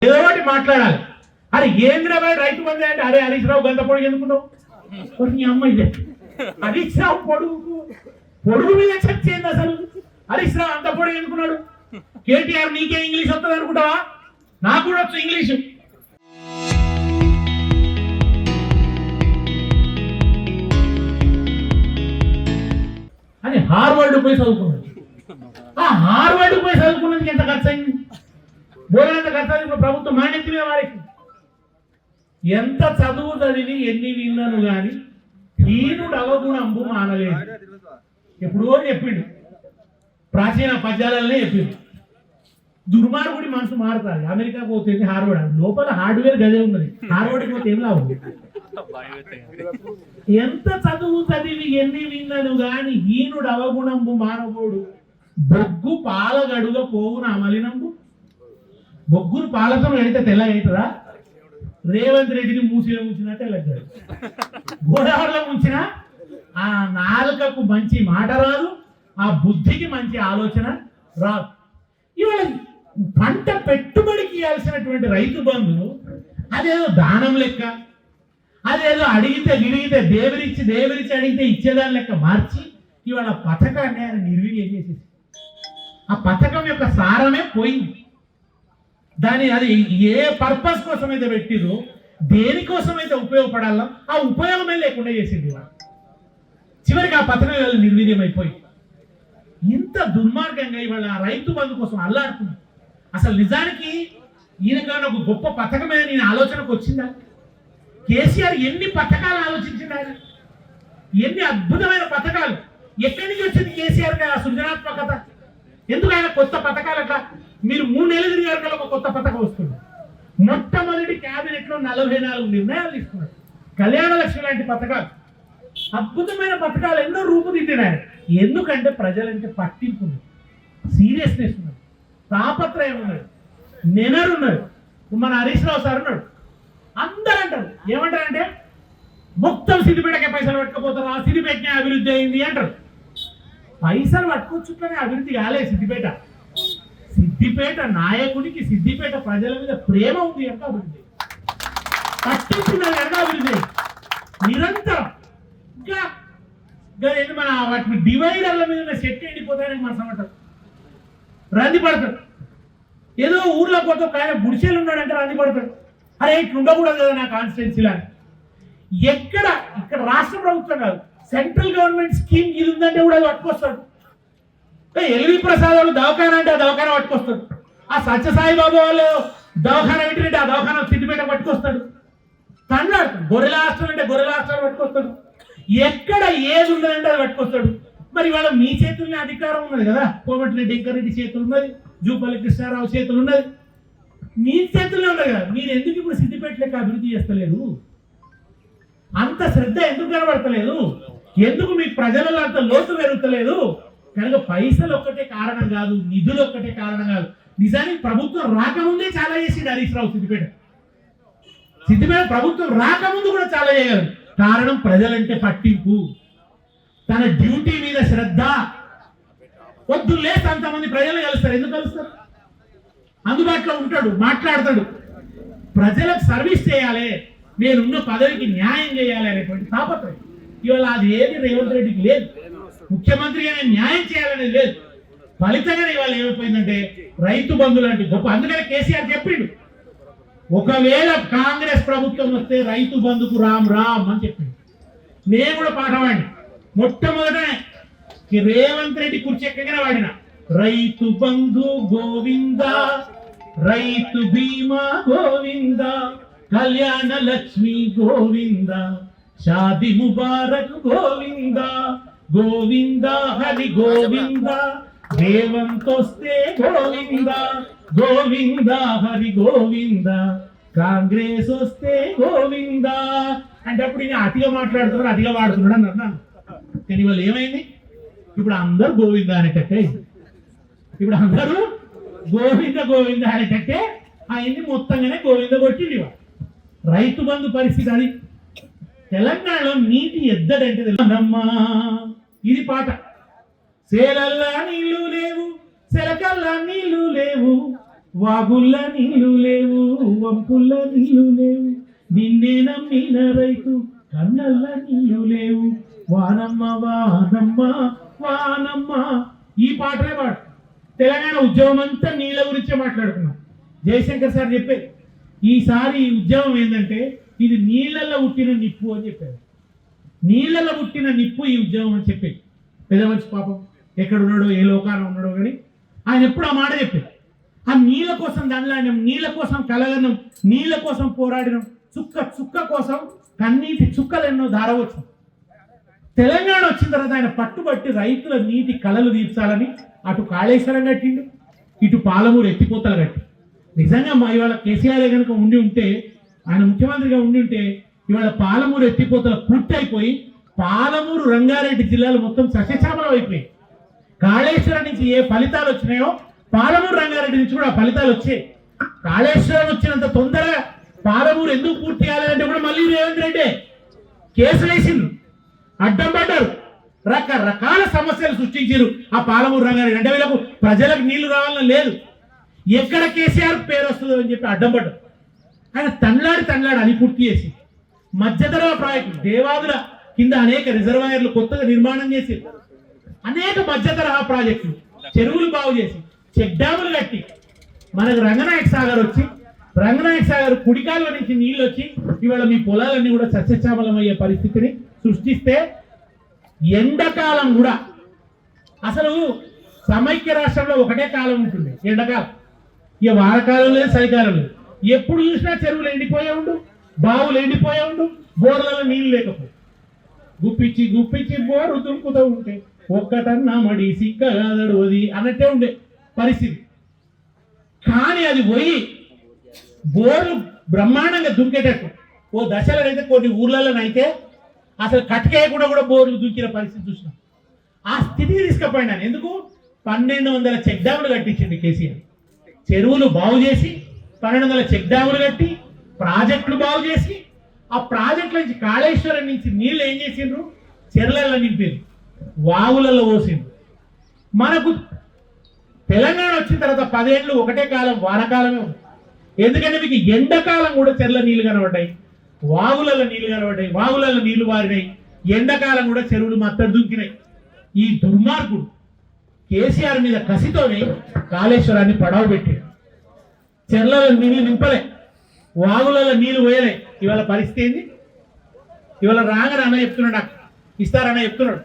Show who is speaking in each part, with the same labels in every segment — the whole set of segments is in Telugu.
Speaker 1: ఏదో ఒకటి మాట్లాడాలి. అరే ఏంద్రబాయ్ రైతు బంధు అంటే అరే హరీష్ రావు గంత పొడుగు ఎందుకున్నావు నీ అమ్మ ఇదే హరీష్ రావు పొడుగు మీద చర్చ ఏంది అసలు? హరీష్ రావు అంత పొడుగు ఎందుకున్నాడు? కేటీఆర్ నీకే ఇంగ్లీష్ వస్తుంది అనుకుంటావా? నాకు కూడా వచ్చు ఇంగ్లీషు. అని హార్వర్డ్ పోయి చదువుకున్నాడు. ఆ హార్వర్డ్ పోయి చదువుకున్నందుకు ఎంత ఖర్చు అయింది? బోలెంత ఖర్చు అయింది. ప్రభుత్వం మాన్యత మీద వారికి ఎంత చదువు చదివి ఎన్ని విన్నాను కానీ హీనుడు అవగుణంబు మానలేదు. ఎప్పుడో చెప్పిండు, ప్రాచీన పద్యాలనే చెప్పిండు. దుర్మార్గుడి మనసు మారుతారు. అమెరికా పోతే హార్వర్డ్ లోపల హార్డ్వేర్ గదే ఉన్నది, హార్వర్డ్కి పోతే ఏం లాభం? ఎంత చదువు చదివి ఎన్ని విన్నను గాని హీనుడు అవగుణంబు మానవుడు బొగ్గు పాలగడుగా పోవున అమలినంబు. బొగ్గును పాలతో ఎడితే తెల్లగవుతుందా? రేవంత్ రెడ్డిని మూసిలో ముంచినట్టే లగ్గాడు. గోదావరిలో ముంచిన ఆ నాలుకకు మంచి మాట రాదు, ఆ బుద్ధికి మంచి ఆలోచన రాదు. ఇవాళ పంట పెట్టుబడికి ఇవ్వాల్సినటువంటి రైతు బంధువు అదేదో దానం లెక్క, అదేదో అడిగితే దేవరిచ్చి అడిగితే ఇచ్చేదాని లెక్క మార్చి ఇవాళ పథకాన్ని ఆయన నిర్వీర్యం చేసేసి ఆ పథకం యొక్క సారమే పోయింది. అది ఏ పర్పస్ కోసం అయితే పెట్టిరో, దేనికోసం అయితే ఉపయోగపడాలో ఆ ఉపయోగమే లేకుండా చేసింది. చివరికి ఆ పథకం ఇవాళ నిర్వీర్యం అయిపోయి ఇంత దుర్మార్గంగా ఇవాళ రైతు బంధు కోసం అల్లాడుతున్నాం. అసలు నిజానికి ఈయనకన్నా ఒక గొప్ప పథకమే నేను ఆలోచనకు వచ్చిందా? కేసీఆర్ ఎన్ని పథకాలు ఆలోచించింది, ఆయన ఎన్ని అద్భుతమైన పథకాలు. ఎక్కడి నుంచి వచ్చింది కేసీఆర్ ఆ సృజనాత్మకత? ఎందుకు ఆయన కొత్త పథకాలు అట్లా మీరు 3 నెలలు తిరిగారు కదా ఒక కొత్త పథకం వస్తుంది. మొట్టమొదటి క్యాబినెట్ లో 44 నిర్ణయాలు తీసుకున్నాడు. కళ్యాణ లక్ష్మి లాంటి పథకాలు, అద్భుతమైన పథకాలు ఎన్నో రూపుదిద్దినాయి. ఎందుకంటే ప్రజలంటే పట్టింపు ఉన్నది, సీరియస్నెస్ ఉన్నది, తాపత్రయం ఉన్నది, నెనరున్నది. మన హరీష్ రావు సార్ ఉన్నాడు, అందరూ అంటారు ఏమంటారంటే మొత్తం సిద్దిపేటకే పైసలు పట్టుకపోతారు, ఆ సిద్దిపేటనే అభివృద్ధి అయింది అంటారు. పైసలు పట్టుకొచ్చుట్లనే అభివృద్ధి కాలే. సిద్దిపేట నాయకుడికి సిద్దిపేట ప్రజల మీద ప్రేమ ఉంది కనుక అభివృద్ధి, పట్టించున్నది కనుక అభివృద్ధి నిరంతరం. ఇంకా మన వాటిని డివైడర్ల మీద సెట్ ఎండిపోతాయని మన సమాచారం రంది పడతాడు. ఏదో ఊర్లో పోతే ఒక ఆయన గుడిసెలు ఉన్నాడంటే రంది పడతాడు. అరే ఇట్లా ఉండకూడదు కదా నా కాన్స్టిట్యున్సీలో. ఇక్కడ రాష్ట్ర ప్రభుత్వం కాదు, సెంట్రల్ గవర్నమెంట్ స్కీమ్ ఇది ఉందంటే కూడా అది పట్టుకొస్తాడు. ఎల్వి ప్రసాద్ వాళ్ళు దవాఖానా అంటే ఆ దవాఖానా పట్టుకొస్తాడు. ఆ సత్యసాయిబాబు వాళ్ళు దవాఖానా పెట్టినట్టే ఆ దవాఖానా సిద్దిపేట పట్టుకొస్తాడు. తండ్రాడు గొర్రెల హాస్టల్ అంటే గొర్రెల హాస్టల్ పట్టుకొస్తాడు. ఎక్కడ ఏది ఉన్నదంటే అది పట్టుకొస్తాడు. మరి వాళ్ళ మీ చేతుల్ని అధికారం ఉన్నది కదా, కోమటిరెడ్డి వెంకరెడ్డి చేతులు ఉన్నది, జూపల్లి కృష్ణారావు చేతులు ఉన్నది, మీ చేతుల్లో ఉన్నది కదా. మీరు ఎందుకు ఇప్పుడు సిద్దిపేట లెక్క అభివృద్ధి చేస్తలేదు? అంత శ్రద్ధ ఎందుకు కనబడతలేదు? ఎందుకు మీ ప్రజలలో అంత లోతు పెరుగుతలేదు? కనుక పైసలు ఒక్కటే కారణం కాదు, నిధులు ఒక్కటే కారణం కాదు. నిజానికి ప్రభుత్వం రాకముందే చాలా చేసిండు హరీష్ రావు. సిద్దిపేట ప్రభుత్వం రాకముందు కూడా చాలా చేయగలరు. కారణం ప్రజలంటే పట్టింపు, తన డ్యూటీ మీద శ్రద్ధ. పొద్దున్నే అంతమంది ప్రజలు కలుస్తారు. ఎందుకు కలుస్తారు? అందుబాటులో ఉంటాడు, మాట్లాడతాడు, ప్రజలకు సర్వీస్ చేయాలి, నేనున్న పదవికి న్యాయం చేయాలి అనేటువంటి తాపత్రయం. ఇవాళ అది ఏది రేవంత్ రెడ్డికి లేదు. ముఖ్యమంత్రిగా నేను న్యాయం చేయాలనేది లేదు. ఫలితంగా ఇవాళ ఏమైపోయిందంటే రైతు బంధు లాంటి గొప్ప. అందుకనే కేసీఆర్ చెప్పిండు, ఒకవేళ కాంగ్రెస్ ప్రభుత్వం వస్తే రైతు బంధుకు రామ్ అని చెప్పిండు. నేను కూడా పాఠవాడిని. మొట్టమొదట రేవంత్ రెడ్డి కుర్చీ ఎక్కగానే వాడిన రైతు బంధు గోవింద, రైతు బీమా గోవింద, కళ్యాణ లక్ష్మి గోవింద, షాది ముబారక్ గోవింద, గోవింద హరి గోవింద, రేవంత్ వస్తే గోవింద, గోవింద హరి గోవింద, కాంగ్రెస్ వస్తే గోవింద అంటే అప్పుడు ఈయన అతిగా మాట్లాడుతున్నాడు, అతిగా వాడుతున్నాడు అని అన్నాను. కానీ వాళ్ళు ఏమైంది? ఇప్పుడు అందరూ గోవింద అనేటట్టే, ఇప్పుడు అందరూ గోవింద అనేటట్టే అయింది. మొత్తంగానే గోవింద కొట్టింది. రైతు బంధు పరిస్థితి అది. తెలంగాణలో నీటి ఎద్దడంటే ఇది పాట. సేలల్లా నీళ్లు లేవు, సెలకల్లా నీళ్లు లేవు, వాగుల్ల నీళ్లు లేవు, వంపుల్ల నీళ్లు లేవు, నిన్నే నమ్మిన రైతు కన్నల్ల నీళ్లు లేవు. వానమ్మ వానమ్మ వానమ్మ. ఈ పాటలే పాడు. తెలంగాణ ఉద్యమం అంతా నీళ్ళ గురించే మాట్లాడుకున్నాం. జయశంకర్ సార్ చెప్పారు, ఈసారి ఈ ఉద్యమం ఏంటంటే ఇది నీళ్ళల్లో పుట్టిన నిప్పు అని చెప్పారు. నీళ్ళలో పుట్టిన నిప్పు ఈ ఉద్యమం అని చెప్పి పెద్ద మంచి పాపం ఎక్కడ ఉన్నాడో ఏ లోకాన ఉన్నాడో కానీ ఆయన ఎప్పుడు ఆ మాట చెప్పారు. ఆ నీళ్ళ కోసం దండలాడినాం, నీళ్ళ కోసం కలగనం, నీళ్ళ కోసం పోరాడినాం, చుక్క చుక్క కోసం కన్నీటి చుక్కలు ఎన్నో ధారవచ్చు. తెలంగాణ వచ్చిన తర్వాత ఆయన పట్టుబట్టి రైతుల నీటి కలలు తీర్చాలని అటు కాళేశ్వరం కట్టిండు, ఇటు పాలమూరు ఎత్తిపోతలు కట్టి. నిజంగా ఇవాళ కేసీఆర్ కనుక ఉండి ఉంటే, ఆయన ముఖ్యమంత్రిగా ఉండి ఉంటే ఇవాళ పాలమూరు ఎత్తిపోతల పూర్తి అయిపోయి పాలమూరు రంగారెడ్డి జిల్లాలు మొత్తం సస్యశ్యామలం అయిపోయి. కాళేశ్వరం నుంచి ఏ ఫలితాలు వచ్చినాయో పాలమూరు రంగారెడ్డి నుంచి కూడా ఫలితాలు వచ్చాయి. కాళేశ్వరం వచ్చినంత తొందరగా పాలమూరు ఎందుకు పూర్తి కాలేదంటే కూడా మళ్ళీ రేవంత్ రెడ్డి కేసులు వేసిండ్రు, అడ్డం పడ్డారు, రకరకాల సమస్యలు సృష్టించారు. ఆ పాలమూరు రంగారెడ్డి అంటే వీళ్ళకు ప్రజలకు నీళ్లు రావాలని లేదు, ఎక్కడ కేసీఆర్ పేరు వస్తుందో అని చెప్పి అడ్డం పడ్డారు. ఆయన తన్లాడి అని పూర్తి చేసి మధ్యతరగతి ప్రాజెక్టు దేవాదుల కింద అనేక రిజర్వాయర్లు కొత్తగా నిర్మాణం చేసి అనేక మధ్యతరహా ప్రాజెక్టులు, చెరువులు బాగు చేసి, చెక్ డ్యాములు కట్టి మనకు రంగనాయక సాగర్ వచ్చి, రంగనాయక సాగర్ కుడికాల నుంచి నీళ్ళు వచ్చి ఇవాళ మీ పొలాలన్నీ కూడా సస్యశ్యామలం అయ్యే పరిస్థితిని సృష్టిస్తే, ఎండాకాలం కూడా అసలు సమైక్య రాష్ట్రంలో ఒకటే కాలం ఉంటుంది ఎండాకాలం. ఇక వారకాలం లేదు, చలికాలం లేదు. ఎప్పుడు చూసినా చెరువులు ఎండిపోయే ఉండు, బావులు ఎండిపోయే ఉండు, బోర్లలో నీళ్ళు లేకపోయి గుప్పించి గుప్పించి బోరు దుంకుతూ ఉంటే ఒక్కటన్నా మడి సిక్క కాదడు అది అన్నట్టే ఉండే పరిస్థితి. కానీ అది పోయి బోర్లు బ్రహ్మాండంగా దుంకేటట్టు ఓ దశలో అయితే కొన్ని ఊర్లలోనైతే అసలు కట్కేయకుండా కూడా బోర్లు దుంకిన పరిస్థితి చూసినాం. ఆ స్థితికి తీసుకుపోయినాను. ఎందుకు? 1200 చెక్ డ్యాములు కట్టించండి కేసీఆర్. చెరువులు బాగు చేసి 1200 చెక్ డ్యాములు కట్టి ప్రాజెక్టులు బాగు చేసి, ఆ ప్రాజెక్టుల నుంచి కాళేశ్వరం నుంచి నీళ్ళు ఏం చేసిండ్రు? చెర్లలో నింపారు, వాగులలో పోసిండ్రు. మనకు తెలంగాణ వచ్చిన తర్వాత 10 ఏళ్ళు ఒకటే కాలం వానకాలమే ఉంది. ఎందుకంటే మీకు ఎండాకాలం కూడా చెర్ల నీళ్లు కనబడ్డాయి, వాగులలో నీళ్లు కనబడ్డాయి, వాగులలో నీళ్లు వారినాయి. ఎండాకాలం కూడా చెరువులు మత్తడి దుంకినాయి. ఈ దుర్మార్గుడు కేసీఆర్ మీద కసితోనే కాళేశ్వరాన్ని పడవ పెట్టి చెర్లలో నీళ్లు నింపలే, వాగులలో నీళ్లు పోయలే. ఇవాళ పరిస్థితి ఏంది? ఇవాళ రాగానే అన్న చెప్తున్నాడు, నాకు ఇస్తారన్న చెప్తున్నాడు,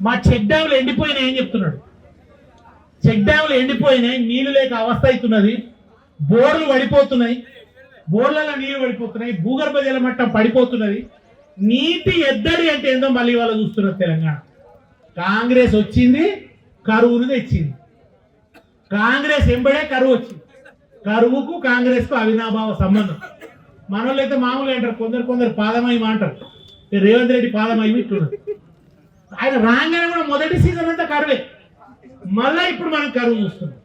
Speaker 1: మా చెక్ డ్యాములు ఎండిపోయినాయి అని చెప్తున్నాడు. చెక్ డ్యాములు ఎండిపోయినాయి, నీళ్లు లేక అవస్థ అవుతున్నది, బోర్లు పడిపోతున్నాయి, బోర్లలో నీళ్లు పడిపోతున్నాయి, భూగర్భ జల మట్టం పడిపోతున్నది. నీటి ఎద్దడి అంటే ఏందో మళ్ళీ ఇవాళ చూస్తున్నారు. తెలంగాణ కాంగ్రెస్ వచ్చింది, కరువును తెచ్చింది. కాంగ్రెస్ ఎంబడే కరువు వచ్చింది. కరువుకు కాంగ్రెస్కు అవినాభావ సంబంధం. మనోళ్ళు అయితే మామూలుగా అంటారు, కొందరు పాదమహిమ అంటారు. రేవంత్ రెడ్డి పాదమహిమ ఇట్టున్నారు. ఆయన రాగానే కూడా మొదటి సీజన్ అంతా కరువే, మళ్ళా ఇప్పుడు మనం కరువు చూస్తున్నాం.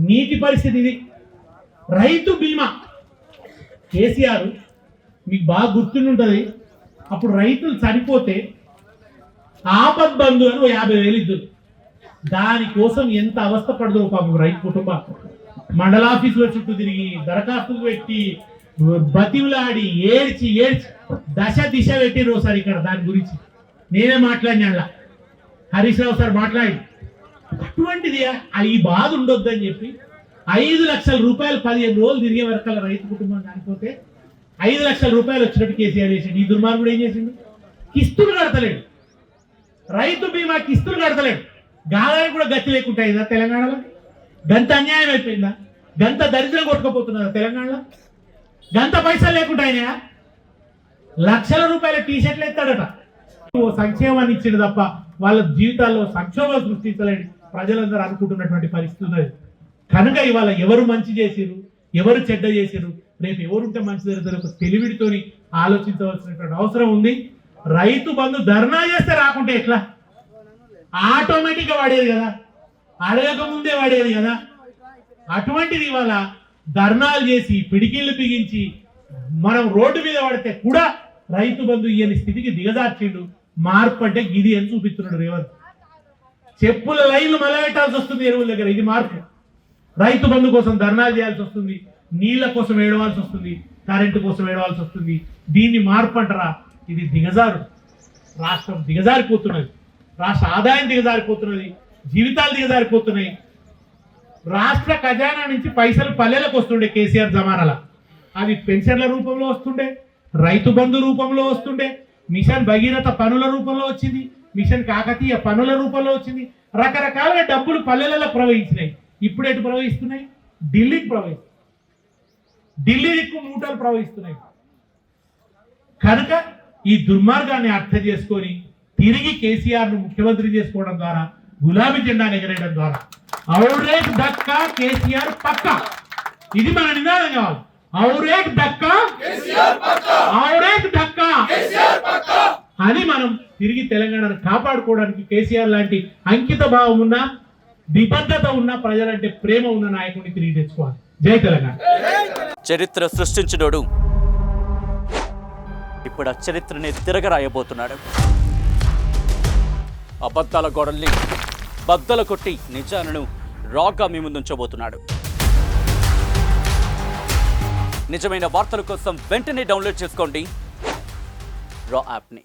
Speaker 1: నీటి పరిస్థితి ఇది. రైతు బీమా కేసీఆర్ మీకు బాగా గుర్తుంటుంది. అప్పుడు రైతులు చనిపోతే ఆపద్ బంధు అని 50,000 ఇద్దరు. దానికోసం ఎంత అవస్థ పడదు పాపం రైతు కుటుంబం. మండలాఫీసుల చుట్టూ తిరిగి దరఖాస్తులు పెట్టి బతివులాడి ఏడ్చి దశ దిశ పెట్టిరు సార్. ఇక్కడ దాని గురించి నేనే మాట్లాడినా, హరీష్ రావు సార్ మాట్లాడి. అటువంటిది ఈ బాధ ఉండొద్దని చెప్పి 5 లక్షల రూపాయలు 15 రోజులు తిరిగే వరకల్లా రైతు కుటుంబం కానిపోతే 5 లక్షల రూపాయలు వచ్చినట్టు కేసీఆర్ చేసిండు. ఈ దుర్మార్గుడు ఏం చేసిండు? కిస్తులు కడతలేడు, రైతు బీమా కిస్తులు కడతలేడు. గాలానికి కూడా గతి లేకుండా అయిందా తెలంగాణలో? గంత అన్యాయం అయిపోయిందా? గంత దరిద్రం కొట్టుకుపోతున్నదా తెలంగాణలో? గంత పైసలు లేకుండా అయినాయా? లక్షల రూపాయల టీషర్ట్లు ఎత్తాడట. ఓ సంక్షేమాన్ని ఇచ్చిండు తప్ప వాళ్ళ జీవితాల్లో సంక్షోభం సృష్టించలేని ప్రజలందరూ అనుకుంటున్నటువంటి పరిస్థితి ఉన్నది. కనుక ఇవాళ ఎవరు మంచి చేసిరు, ఎవరు చెడ్డ చేసిరు, రేపు ఎవరుంటే మంచి జరుగుతారు ఒక తెలివిడితోని ఆలోచించవలసినటువంటి అవసరం ఉంది. రైతు బంధు ధర్నా చేస్తే రాకుంటే ఎట్లా? ఆటోమేటిక్ గా వాడేది కదా, అడగక ముందే వాడేది కదా. అటువంటిది ఇవాళ ధర్నాలు చేసి పిడికిళ్ళు బిగించి మనం రోడ్డు మీద పడితే కూడా రైతు బంధు ఇయని స్థితికి దిగజార్చిండు. మార్పు అంటే గిది అని చూపిస్తున్నాడు రేవంత్. చెప్పుల లైన్లు మలగట్టాల్సి వస్తుంది ఎరువుల దగ్గర. ఇది మార్పు. రైతు బంధు కోసం ధర్నాలు చేయాల్సి వస్తుంది, నీళ్ల కోసం ఏడవాల్సి వస్తుంది, కరెంటు కోసం ఏడవాల్సి వస్తుంది. దీన్ని మార్పు అంటారా? ఇది దిగజారు. రాష్ట్రం దిగజారిపోతున్నది, రాష్ట్ర ఆదాయం దిగజారిపోతున్నది, జీవితాలు దిగజారిపోతున్నాయి. రాష్ట్ర ఖజానా నుంచి పైసలు పల్లెలకు వస్తుండే కేసీఆర్ జమానాల, అవి పెన్షన్ల రూపంలో వస్తుండే, రైతు బంధు రూపంలో వస్తుండే, మిషన్ భగీరథ పనుల రూపంలో వచ్చింది, మిషన్ కాకతీయ పనుల రూపంలో వచ్చింది. రకరకాలుగా డబ్బులు పల్లెలలో ప్రవహించినాయి. ఇప్పుడు ఎటు ప్రవహిస్తున్నాయి? ఢిల్లీకి ప్రవహిస్తున్నాయి, ఢిల్లీ దిక్కు మూటలు ప్రవహిస్తున్నాయి. కనుక ఈ దుర్మార్గాన్ని అర్థం చేసుకొని తిరిగి కేసీఆర్ ను ముఖ్యమంత్రి చేసుకోవడం ద్వారా, గులాబీ జెండా ఎగరేయడం ద్వారా ఔరేక్ దక్కా కేసీఆర్ పక్కా, ఇది మన నినాదం కావాలి. ఔరేక్ దక్కా ఔరేక్ దక్కా అని మనం తిరిగి తెలంగాణను కాపాడుకోవడానికి కేసీఆర్ లాంటి అంకిత భావం ఉన్న, నిబద్ధత ఉన్న, ప్రజలంటే ప్రేమ ఉన్న నాయకుడిని తిరిగి తెచ్చుకోవాలి. జై తెలంగాణ.
Speaker 2: చరిత్ర సృష్టించినోడు ఇప్పుడు ఆ చరిత్రని తిరగరాయబోతున్నాడు. అబద్ధాల గోడల్ని బద్దలు కొట్టి నిజాలను రాగా మీ ముందుంచబోతున్నాడు. నిజమైన వార్తల కోసం వెంటనే డౌన్లోడ్ చేసుకోండి రా యాప్ని.